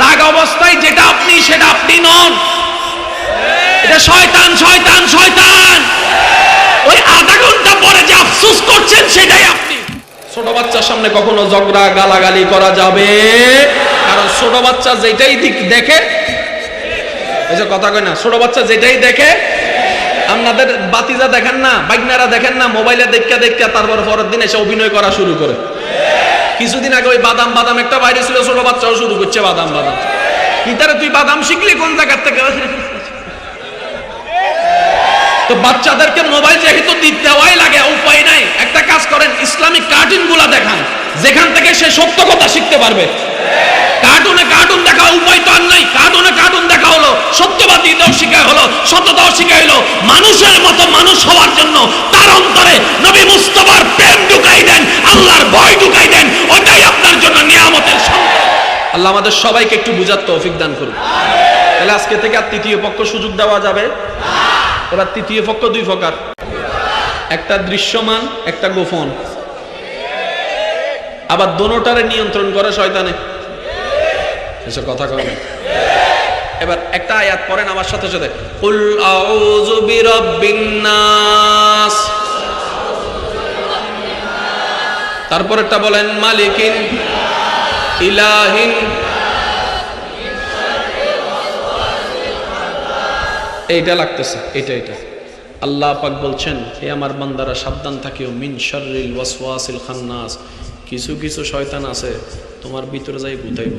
রাগ অবস্থায় যেটা আপনি সেটা আপনি নন, এটা শয়তান শয়তান শয়তান। ওই আধা ঘন্টা পরে যে আফসোস করছেন সেটাই আপনি। ছোট বাচ্চার সামনে কখনো ঝগড়া গালাগালি করা যাবে, কারণ ছোট বাচ্চা যেটাই দেখে, এই যে কথা কয় না, ছোট বাচ্চা যেটাই দেখে, আপনাদের বাতিজা দেখেন না, বাইকনারা দেখেন না, মোবাইলে দেখা দেখা তারপর পরের দিন এসে অভিনয় করা শুরু করে। কিছুদিন আগে ওই বাদাম বাদাম একটা বাইরে ছিল, ছোট বাচ্চাও শুরু করছে বাদাম বাদাম। কিতারে তুই বাদাম শিখলি কোন জায়গার থেকে? তো বাচ্চাদেরকে মোবাইল যেহেতু দেওয়াই লাগে, উপায় নাই, একটা কাজ করেন, ইসলামিক কার্টুন গুলা দেখান, যেখান থেকে সে সত্য কথা শিখতে পারবে। কার্টুনে কার্টুন দেখা উপায় তো আর নাই, কার্টুনে কার্টুন দেখা হলো, সত্যবাদীতাও শিখা হলো, সততাও শিখা হলো, মানুষের মতো মানুষ হওয়ার জন্য তার অন্তরে নবী মুস্তাফার প্রেম ঢুকাই দেন, আল্লাহর ভয় ঢুকাই দেন, ওটাই আপনার জন্য নিয়ামতের সম্পদ। আল্লাহ আমাদের সবাইকে একটু বুঝার তৌফিক দান করুন। তাহলে আজকে থেকে আর তৃতীয় পক্ষ সুযোগ দেওয়া যাবে। এবার তৃতীয় পক্ষ দুই প্রকার, একটা দৃশ্যমান, একটা গোপন, আবার দোনোটারে নিয়ন্ত্রণ করে শয়তানে। এসব কথা কয় না। এবার একটা আয়াত পড়েন আমার সাথে সাথে, কুল আউযু বিরাব্বিন নাস, তারপরেরটা বলেন মালিকিন ইলাহিন। এইটা লাগতেছে, এটা আল্লাহ পাক বলছেন, হে আমার বান্দারা সাবধান থাকিও মিন শাররিল ওয়াসওয়াসিল খান্নাস, কিছু কিছু শয়তান আছে তোমার ভিতরে যাই গুতাইব।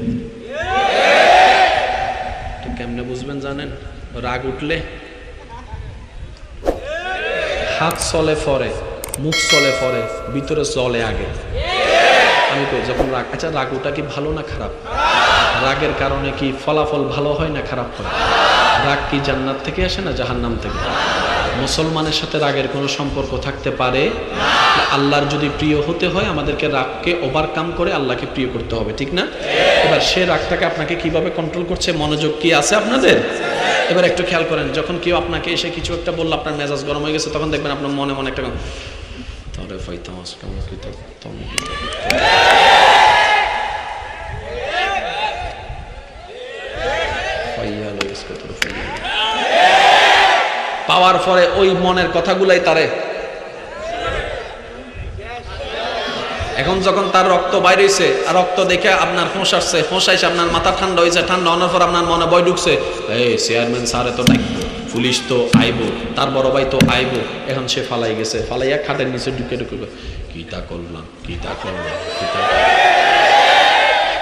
তো কেমনে বুঝবেন জানেন? রাগ উঠলে হাত চলে ফরে, মুখ চলে ফরে, ভিতরে চলে আগে। আমি কই যখন রাগ, আচ্ছা রাগ ওটা কি ভালো না খারাপ? রাগের কারণে কি ফলাফল ভালো হয় না খারাপ হয়? রাগ কি জান্নাত থেকে আসে না জাহান্নাম থেকে? মুসলমানের সাথে রাগের কোনো সম্পর্ক থাকতে পারে? আল্লাহর যদি প্রিয় হতে হয় আমাদেরকে রাগকে ওভারকাম করে আল্লাহকে প্রিয় করতে হবে, ঠিক না? এবার সে রাগটাকে আপনাকে কিভাবে কন্ট্রোল করছে, মনোযোগ কি আছে আপনাদের? এবার একটু খেয়াল করেন, যখন কেউ আপনাকে এসে কিছু একটা বললো, আপনার মেজাজ গরম হয়ে গেছে, তখন দেখবেন আপনার মনে মনে একটা তরে ফাইতাম আজকে পাওয়ার পরে ওই মনের কথাগুলাই তারে, এখন যখন তার রক্ত বাইরে হয়েছে আর রক্ত দেখে আপনার হোঁশ আসছে, হোঁশ আইসে আপনার মাথা ঠান্ডা হয়েছে, ঠান্ডা হওয়ার পর আপনার মনে ভয় ঢুকছে, এই চেয়ারম্যান স্যারে তো ডাকবো, পুলিশ তো আইবো, তার বড় ভাই তো আইবো। এখন সে ফালাই গেছে, ফালাইয়া খাটের নিচে ঢুকে ঢুকে কিতা করলাম কিতা করলাম কিতা।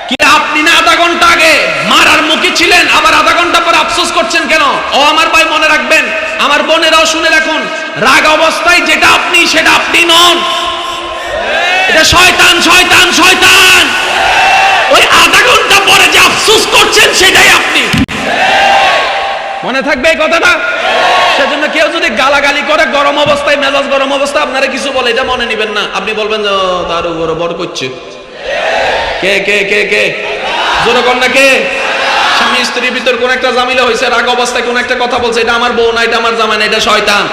কি আপনি না আধা ঘন্টা আগে মারার মুখে ছিলেন, আবার আধা ঘন্টা পর আফসোস করছেন কেন? ও আমার ভাই মনে রাখবেন, আমার বোনেরাও শুনে রাখুন, রাগ অবস্থায় যেটা আপনি সেটা আপনি নন, এটা শয়তান শয়তান শয়তান। ওই আধা ঘন্টা পরে যে আফসোস করছেন সেটাই আপনি। মনে থাকবে এই কথাটা? সেজন্য কেউ যদি গালাগালি করে গরম অবস্থায়, মেজাজ গরম অবস্থায় আপনারা কিছু বলে, এটা মনে নিবেন না। আপনি বলবেন যে তার উপরে বড় করছে কে কে কে কে, জোরে কর না কে? স্বামী স্ত্রীর ভিতর কোন একটা ঝামেলা হয়েছে, রাগ অবস্থায় কোন একটা কথা বলছে, এটা আমার বউ না, এটা আমার জামাই না, এটা শয়তান।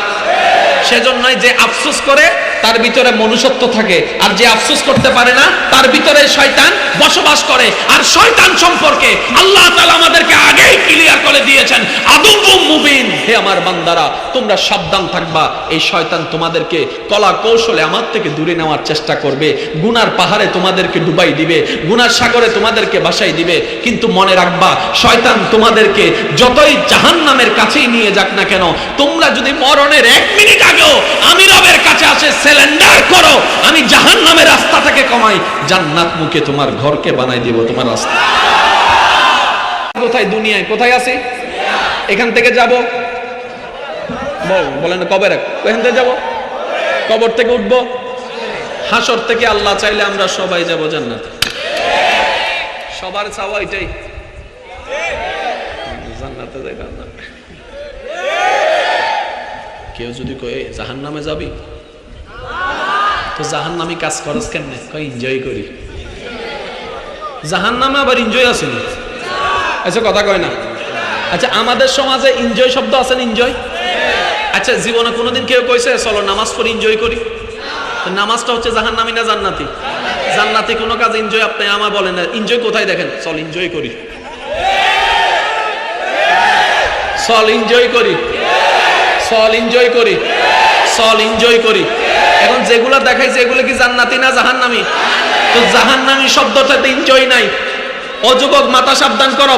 সেজন্যই যে আফসোস করে তার ভিতরে মনুষ্যত্ব থাকে, আর যে আফসোস করতে পারে না তার ভিতরে শয়তান বসবাস করে। আর শয়তান সম্পর্কে আল্লাহ তাআলা আমাদেরকে আগেই ক্লিয়ার করে দিয়েছেন, আদুউম মুবিন, হে আমার বান্দারা তোমরা সাবধান থাকবা, এই শয়তান তোমাদেরকে কলা কৌশলে আমার থেকে দূরে নেওয়ার চেষ্টা করবে, গুনার পাহাড়ে তোমাদেরকে ডুবাই দিবে, গুনার সাগরে তোমাদেরকে ভাসাই দিবে। কিন্তু মনে রাখবা, শয়তান তোমাদেরকে যতই জাহান্নামের কাছেই নিয়ে যাক না কেন, তোমরা যদি মরণের 1 মিনিট আগেও আমি রবের কাছে আসে সিলিন্ডার করো, আমি জাহান্নামের রাস্তা থেকে কমাই, জান্নাত মুখে তোমার ঘরকে বানাই দিব তোমার রাস্তা। কোথায় দুনিয়ায়, কোথায় আছি? এখান থেকে যাব, বলেন কবে রাখ, এখান থেকে যাব, কবর থেকে উঠবো, হাসর থেকে আল্লাহ চাইলে আমরা সবাই যাব জান্নাতে। সবার চাওয়া এটাই, জান্নাতে যাইবা না। কেউ যদি কয় জাহান্নামে যাবি, তো জাহান্নামী কাজ করস কেমনে? কয় এনজয় করি। জাহান্নামে আবার এনজয় আছে না? আচ্ছা কথা কয় না। আচ্ছা আমাদের সমাজে এনজয় শব্দ আছে না? এনজয়, আচ্ছা জীবনে কোনোদিন কেউ কইছে চলো নামাজ পড়ি এনজয় করি? নামাজটা হচ্ছে জাহান্নামী না জান্নাতি? জান্নাতি কোনো কাজ এনজয় আপনি আমার বলেন না। এনজয় কোথায় দেখেন? চল এনজয় করি। চল এনজয় করি, চল এনজয় করি, চল এনজয় করি। এখন যেগুলো দেখাইছে এগুলো কি জান্নাতি না জাহান্নামী? তো জাহান্নামী শব্দটাতে এনজয় নাই। ও যুবক, মাথা সাবধান করো,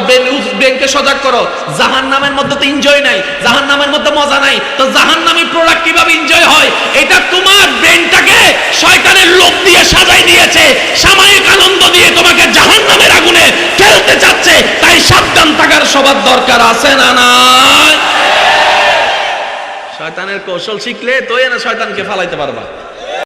ব্রেনকে সজাগ করো। জাহান্নামের মধ্যে তো এনজয় নাই, জাহান্নামের মধ্যে মজা নাই। তো জাহান্নামী প্রোডাক্ট কিভাবে এনজয় হয়? এটা তোমার ব্রেনটাকে শয়তানের লোভ দিয়ে সাজাই দিয়েছে, সাময়িক আনন্দ দিয়ে তোমাকে জাহান্নামের আগুনে ফেলতে চাচ্ছে। তাই সাবধান থাকার সবার দরকার আছে না নাই? শয়তানের কৌশল শিখলে তো না শয়তানকে ফালাইতে পারবা।